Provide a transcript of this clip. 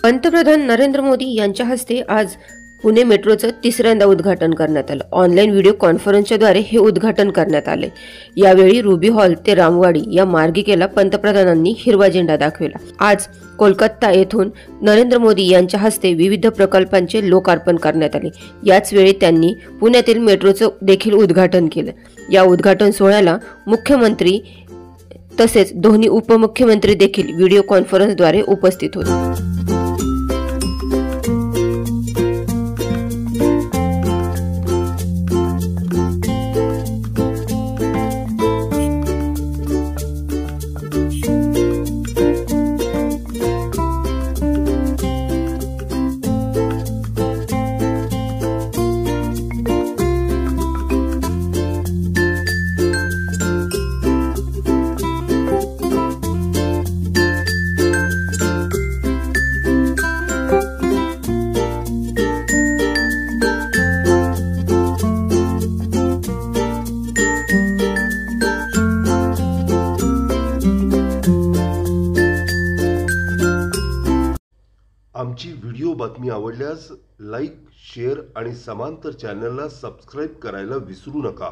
पंतप्रधान नरेंद्र मोदी यांच्या हस्ते आज पुणे मेट्रोचं तिसऱ्यांदा उद्घाटन करण्यात आलं। ऑनलाईन व्हिडिओ कॉन्फरन्सद्वारे हे उद्घाटन करण्यात आले। यावेळी रुबी हॉल ते रामवाडी या मार्गिकेला पंतप्रधानांनी हिरवा झेंडा दाखविला। आज कोलकाता येथून नरेंद्र मोदी यांच्या हस्ते विविध प्रकल्पांचे लोकार्पण करण्यात आले। याच वेळी त्यांनी पुण्यातील मेट्रोचं देखील उद्घाटन केलं। या उद्घाटन सोहळ्याला मुख्यमंत्री तसेच दोन्ही उपमुख्यमंत्री देखील व्हिडिओ कॉन्फरन्सद्वारे उपस्थित होते। आमची व्हिडिओ बातमी आवडल्यास लाईक, शेअर आणि समांतर चॅनलला सबस्क्राइब करायला विसरू नका।